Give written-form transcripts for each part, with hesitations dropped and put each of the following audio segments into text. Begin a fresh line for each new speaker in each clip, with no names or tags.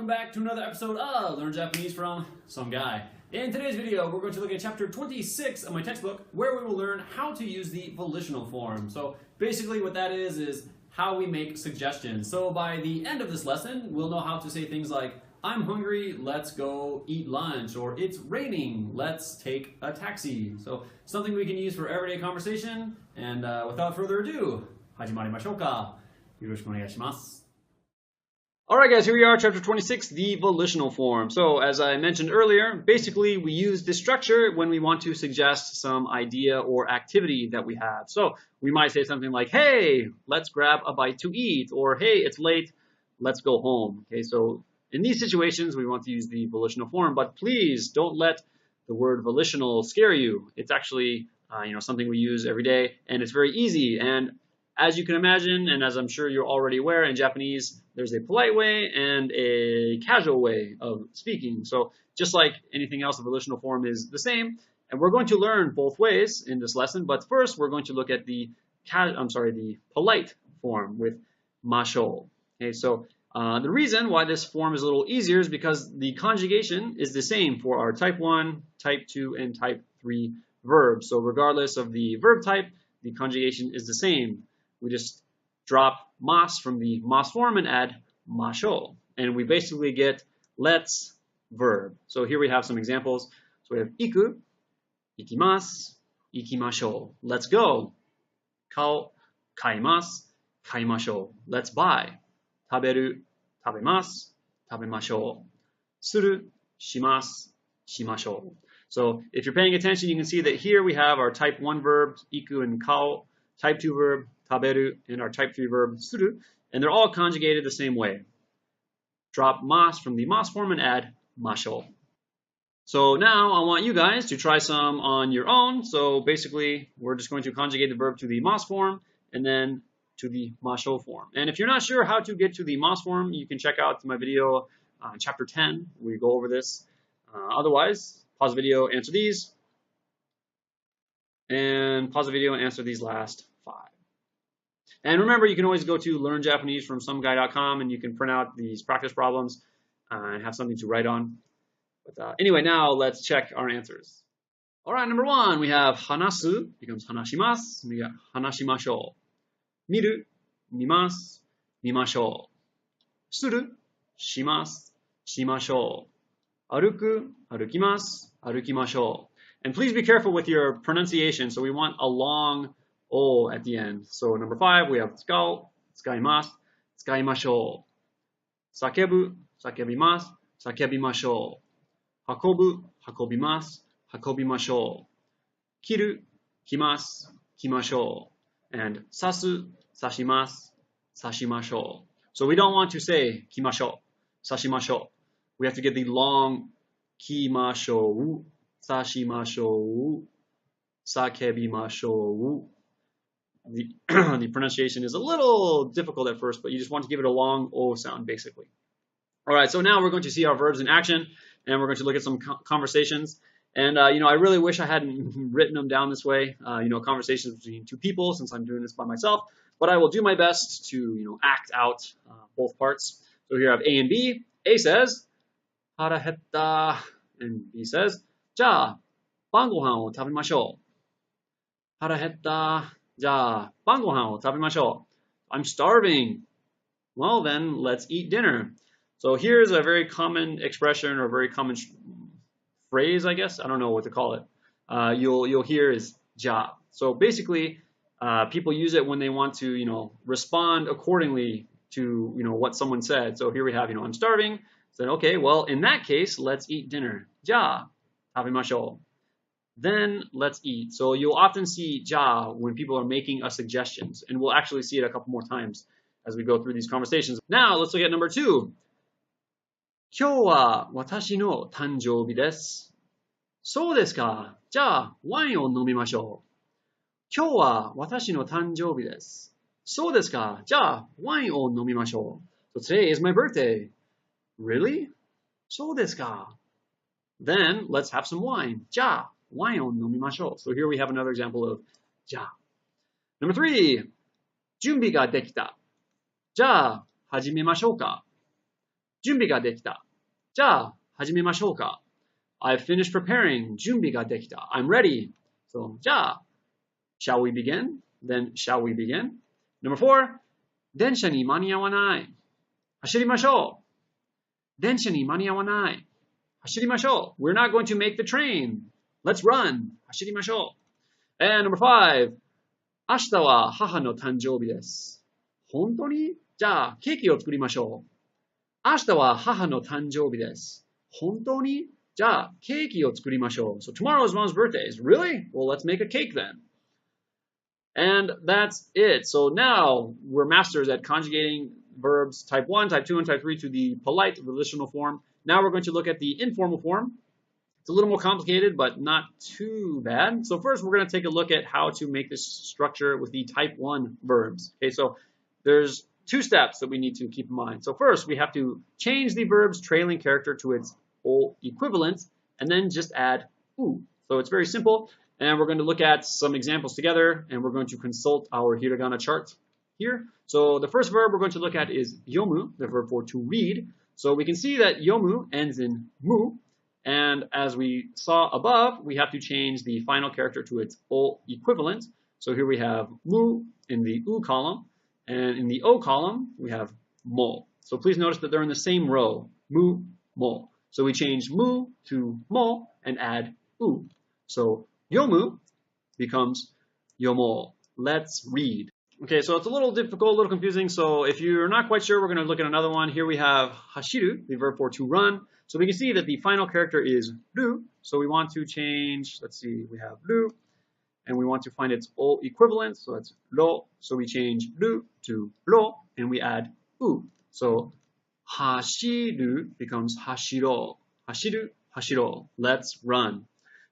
welcome back to another episode of Learn Japanese from Some Guy. In today's video, we're going to look at chapter 26 of my textbook, where we will learn how to use the volitional form. So basically what that is how we make suggestions. So by the end of this lesson, we'll know how to say things like, I'm hungry, let's go eat lunch, or it's raining, let's take a taxi. So something we can use for everyday conversation. And without further ado, hajimarimashou ka. Yoroshiku onegaishimasu. Alright guys, here we are, chapter 26, the volitional form. So as I mentioned earlier, basically we use this structure when we want to suggest some idea or activity that we have. So we might say something like, hey, let's grab a bite to eat, or hey, it's late, let's go home. Okay, so in these situations we want to use the volitional form, but please don't let the word volitional scare you. It's actually something we use every day, and it's very easy. And as you can imagine, and as I'm sure you're already aware, in Japanese, there's a polite way and a casual way of speaking. So just like anything else, the volitional form is the same. And we're going to learn both ways in this lesson. But first, we're going to look at the polite form with mashou. Okay, so the reason why this form is a little easier is because the conjugation is the same for our type 1, type 2, and type 3 verbs. So regardless of the verb type, the conjugation is the same. We just drop mas from the mas form and add mashou. And we basically get let's verb. So here we have some examples. So we have iku, ikimasu, ikimashou. Let's go. Kao, kaimasu, kaimashou. Let's buy. Taberu, tabemasu, tabemashou. Suru, shimasu, shimashou. So if you're paying attention, you can see that here we have our type 1 verbs, iku and kao, type 2 verb, taberu, and our type 3 verb, suru, and they're all conjugated the same way. Drop mas from the mas form and add mashou. So now I want you guys to try some on your own. So basically, we're just going to conjugate the verb to the mas form and then to the mashou form. And if you're not sure how to get to the mas form, you can check out my video chapter 10, where we go over this. Otherwise, pause the video, answer these, and pause the video and answer these last 5. And remember, you can always go to learnjapanesefromsomeguy.com and you can print out these practice problems and have something to write on. But anyway, now let's check our answers. All right, number 1, we have hanasu becomes hanashimasu. We got hanashimashou. Miru, mimasu, mimashou. Suru, shimasu, shimashou. Aruku, arukimasu, arukimashou. And please be careful with your pronunciation. So we want a long O at the end. So number 5, we have tsukau, tsukaimasu, tsukaimashou. Sakebu, sakebimasu, sakebimashou. Hakobu, hakobimasu, hakobimashou. Kiru, kimasu, kimashou. And sasu, sashimasu, sashimashou. So we don't want to say kimashou, sashimashou. We have to get the long kimashou, sashimashou, sakebimashou. The pronunciation is a little difficult at first, but you just want to give it a long O sound, basically. All right, so now we're going to see our verbs in action, and we're going to look at some conversations. And, I really wish I hadn't written them down this way, conversations between two people, since I'm doing this by myself. But I will do my best to, act out both parts. So here I have A and B. A says, hara hetta, and B says, ja, ban gohan o tabemashou. Hara hetta. Ja, ban gohan o tabemashou. I'm starving. Well, then let's eat dinner. So here's a very common expression or a very common phrase, I guess. I don't know what to call it. You'll hear is ja. So basically, people use it when they want to, respond accordingly to, what someone said. So here we have, I'm starving. So okay, well, in that case, let's eat dinner. Ja, tabemashou. Then let's eat. So you'll often see ja when people are making us suggestions, and we'll actually see it a couple more times as we go through these conversations. Now let's look at number 2. 今日は私の誕生日です。そうですか。じゃあワインを飲みましょう。今日は私の誕生日です。そうですか。じゃあワインを飲みましょう。So today is my birthday. Really? そうですか. Then let's have some wine. じゃあワインを飲みましょう. So here we have another example of じゃあ. Number 3. 準備ができた. じゃあ始めましょうか.準備ができた。じゃあ、始めましょうか。I've finished preparing. 準備ができた。I'm ready. So, じゃあ、shall we begin? Then, shall we begin? Number 4, 電車に間に合わない。走りましょう。電車に間に合わない。走りましょう。We're not going to make the train. Let's run. 走りましょう。And number 5, 明日は母の誕生日です。本当に？じゃあ、ケーキを作りましょう。明日は母の誕生日です。本当に？じゃあ、ケーキを作りましょう。So tomorrow is mom's birthday. Really? Well, let's make a cake then. And that's it. So now we're masters at conjugating verbs type 1, type 2, and type 3 to the polite volitional form. Now we're going to look at the informal form. It's a little more complicated, but not too bad. So first, we're going to take a look at how to make this structure with the type 1 verbs. Okay, so there's 2 steps that we need to keep in mind. So first, we have to change the verb's trailing character to its O equivalent, and then just add U. So it's very simple. And we're going to look at some examples together, and we're going to consult our hiragana chart here. So the first verb we're going to look at is yomu, the verb for to read. So we can see that yomu ends in mu, and as we saw above, we have to change the final character to its O equivalent. So here we have mu in the U column, and in the O column, we have mo. So please notice that they're in the same row, mu, mo. So we change mu to mo and add U. So yomu becomes yomo. Let's read. Okay, so it's a little difficult, a little confusing. So if you're not quite sure, we're going to look at another one. Here we have hashiru, the verb for to run. So we can see that the final character is ru. So we want to change, let's see, we have ru, and we want to find its O equivalent. So that's ro. So we change ru to ro, and we add u. So hashiru becomes hashiro. Hashiru, hashiro. Let's run.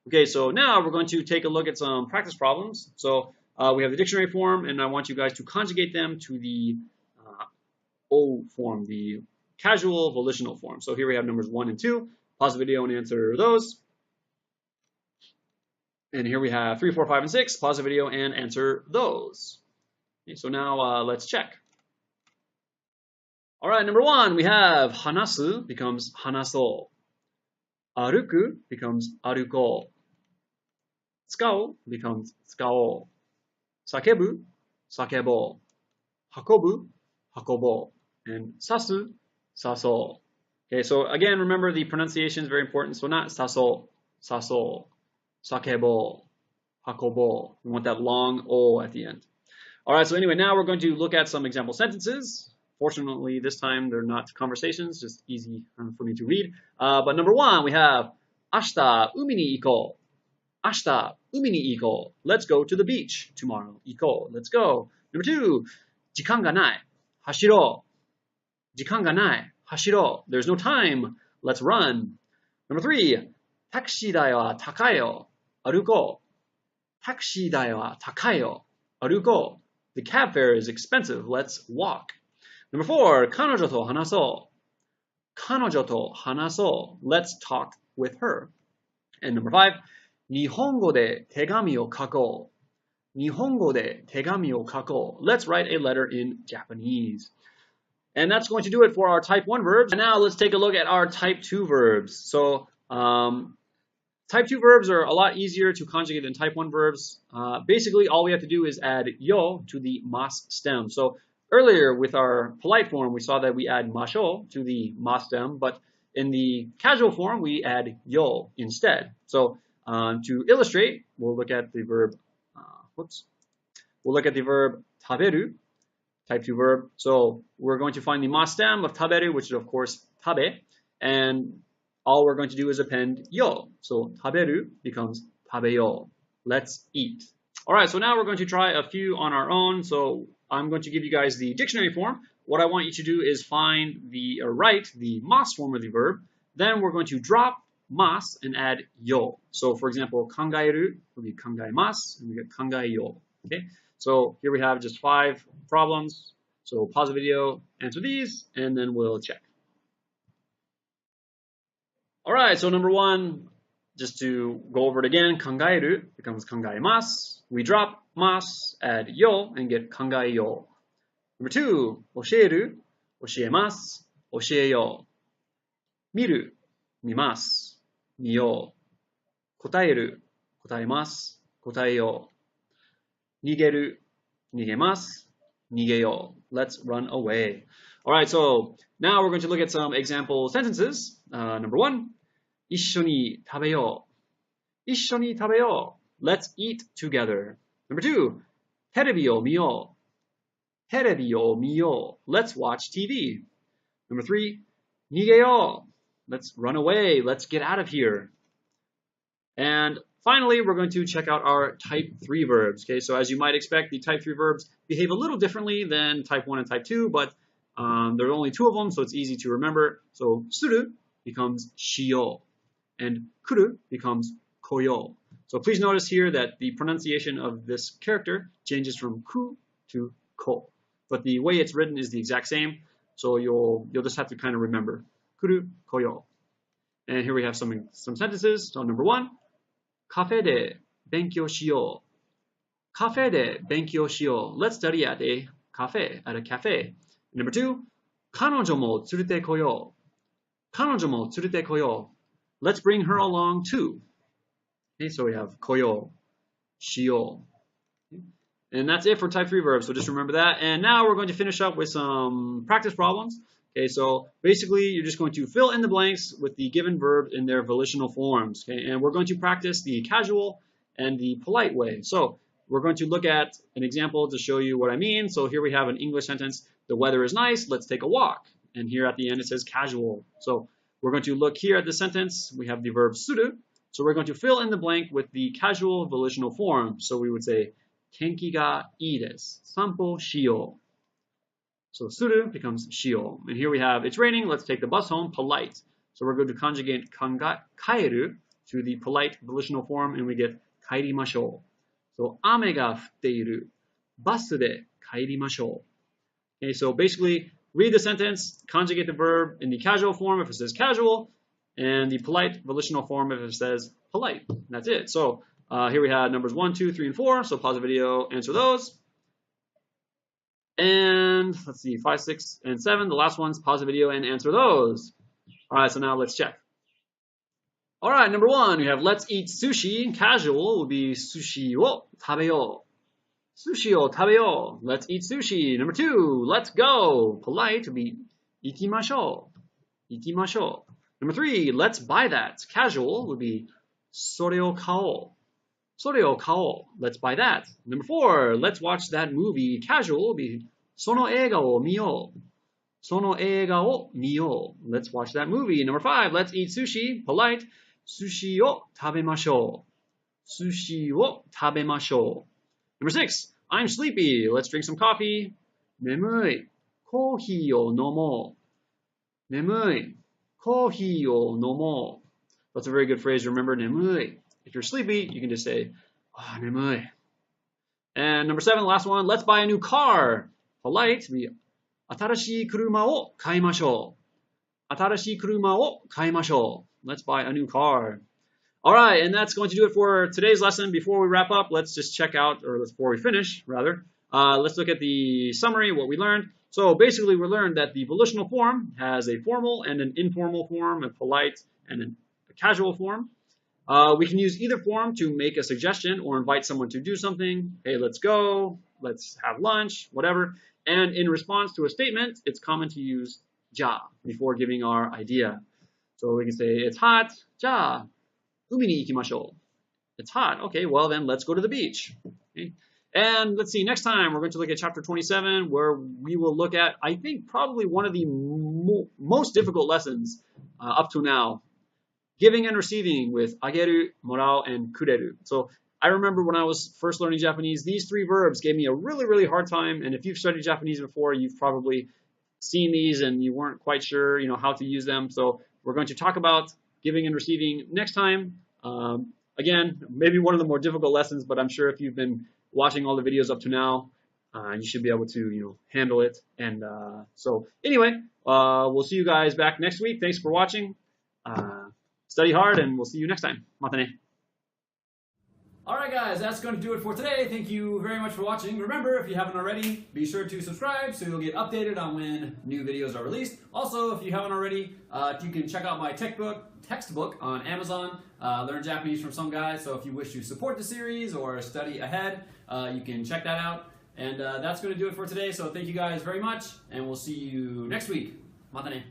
Okay, so now we're going to take a look at some practice problems. So we have the dictionary form, and I want you guys to conjugate them to the O form, the casual volitional form. So here we have numbers 1 and 2. Pause the video and answer those. And here we have 3, 4, 5, and 6. Pause the video and answer those. Okay, so now let's check. All right, number 1, we have hanasu becomes hanaso. Aruku becomes aruko. Tsukao becomes tsukao. Sakebu, sakebo. Hakobu, hakobo. And sasu, saso. Okay, so again, remember the pronunciation is very important. So not saso, saso, sakebo, hakobo. We want that long O at the end. All right, so anyway, now we're going to look at some example sentences. Fortunately, this time they're not conversations, just easy for me to read. But number 1, we have Ashita umi ni iko. Ashita umi ni iko. Let's go to the beach tomorrow. Iko. Let's go. Number 2, jikan ga nai. Hashiro. Jikan ga nai. Hashiro. There's no time. Let's run. Number 3, taxi dai wa takai yo. Aruko. Taxi dai wa takai yo. Aruko. The cab fare is expensive. Let's walk. Number 4, 彼女と話そう. 彼女と話そう. Let's talk with her. And number 5, 日本語で手紙を書こう. 日本語で手紙を書こう. Let's write a letter in Japanese. And that's going to do it for our type 1 verbs. And now let's take a look at our type 2 verbs. So type 2 verbs are a lot easier to conjugate than type 1 verbs. Basically, all we have to do is add yo to the mas stem. So earlier with our polite form, we saw that we add masho to the mas stem, but in the casual form, we add yo instead. So to illustrate, we'll look at the verb, We'll look at the verb taberu, type 2 verb. So we're going to find the mas stem of taberu, which is of course tabe, and all we're going to do is append yo. So taberu becomes tabeyo. Let's eat. All right, so now we're going to try a few on our own. So I'm going to give you guys the dictionary form. What I want you to do is find write the mas form of the verb. Then we're going to drop mas and add yo. So for example, kangaeru will be kangaemasu, and we get kangaeyo. Okay, so here we have just 5 problems. So pause the video, answer these, and then we'll check. All right, so number 1, just to go over it again, kangaeru becomes kangaemasu. We drop mas, add yo, and get kangaeyo. Number 2, osheru, oshiemasu, osheyo. 見る、見ます。見よう。答える、答えます。答えよう。逃げる、逃げます。逃げよう. Let's run away. All right, so now we're going to look at some example sentences. Number one, 一緒に食べよう。一緒に食べよう. Let's eat together. Number two, テレビを見よう。テレビを見よう. Let's watch TV. Number three, 逃げよう. Let's run away. Let's get out of here. And finally, we're going to check out our type 3 verbs. Okay, so as you might expect, the type 3 verbs behave a little differently than type 1 and type 2, but there are only two of them, so it's easy to remember. So, する becomes しよう, and 来る becomes 来よう. So please notice here that the pronunciation of this character changes from ku to ko. But the way it's written is the exact same, so you'll just have to kind of remember. 来る, 来よう. And here we have some sentences. So number one, カフェで勉強しよう。カフェで勉強しよう. Let's study at a cafe, at a cafe. Number two, 彼女も連れてこよう。彼女も連れてこよう. Let's bring her along too. Okay, so we have 来よう、しよう. And that's it for type 3 verbs, so just remember that. And now we're going to finish up with some practice problems. Okay, so basically you're just going to fill in the blanks with the given verbs in their volitional forms. Okay, and we're going to practice the casual and the polite way. So we're going to look at an example to show you what I mean. So here we have an English sentence. The weather is nice. Let's take a walk. And here at the end it says casual. So we're going to look here at the sentence. We have the verb する. So we're going to fill in the blank with the casual volitional form. So we would say 天気がいいです。散歩しよう. So する becomes しよう. And here we have it's raining. Let's take the bus home. Polite. So we're going to conjugate 帰る to the polite volitional form, and we get 帰りましょう. So 雨が降っている。バスで帰りましょう. Okay, so basically read the sentence, conjugate the verb in the casual form if it says casual, and the polite volitional form if it says polite. That's it. So here we have numbers 1, 2, 3, and 4. So pause the video, answer those. And let's see, 5, 6, and 7. The last ones, pause the video and answer those. All right, so now let's check. All right, number 1, we have let's eat sushi. Casual would be sushi wo tabeyo. Sushi wo tabeyo. Let's eat sushi. Number 2, let's go. Polite would be ikimashou. Ikimashou. Number 3, let's buy that. Casual would be それを買おう. それを買おう. Let's buy that. Number 4, let's watch that movie. Casual would be その映画を見よう. その映画を見よう. Let's watch that movie. Number 5, let's eat sushi. Polite. 寿司を食べましょう. 寿司を食べましょう. Number 6, I'm sleepy. Let's drink some coffee. 眠い. コーヒーを飲もう. 眠い. コーヒーを飲もう. That's a very good phrase to remember. 眠い. If you're sleepy, you can just say, oh, 眠い. And number 7, last one, let's buy a new car. Polite. 新しい車を買いましょう. 新しい車を買いましょう. Let's buy a new car. All right, and that's going to do it for today's lesson. Before we wrap up, let's just check out, or before we finish, rather, let's look at the summary, what we learned. So basically, we learned that the volitional form has a formal and an informal form, a polite and a casual form. We can use either form to make a suggestion or invite someone to do something. Hey, let's go, let's have lunch, whatever. And in response to a statement, it's common to use じゃ before giving our idea. So we can say, it's hot, じゃあ海に行きましょう. It's hot. Okay, well then let's go to the beach. Okay. And let's see, next time we're going to look at chapter 27, where we will look at, I think, probably one of the most difficult lessons up to now. Giving and receiving with あげる, もらう, and くれる. So I remember when I was first learning Japanese, these 3 verbs gave me a really, really hard time. And if you've studied Japanese before, you've probably seen these and you weren't quite sure, how to use them. So we're going to talk about giving and receiving next time. Again, maybe one of the more difficult lessons, but I'm sure if you've been watching all the videos up to now, you should be able to, handle it. And so anyway, we'll see you guys back next week. Thanks for watching. Study hard, and we'll see you next time. またね. Alright guys, that's going to do it for today. Thank you very much for watching. Remember, if you haven't already, be sure to subscribe so you'll get updated on when new videos are released. Also, if you haven't already, you can check out my textbook on Amazon, Learn Japanese from Some Guy. So if you wish to support the series or study ahead, you can check that out. And that's going to do it for today. So thank you guys very much, and we'll see you next week. Mata ne.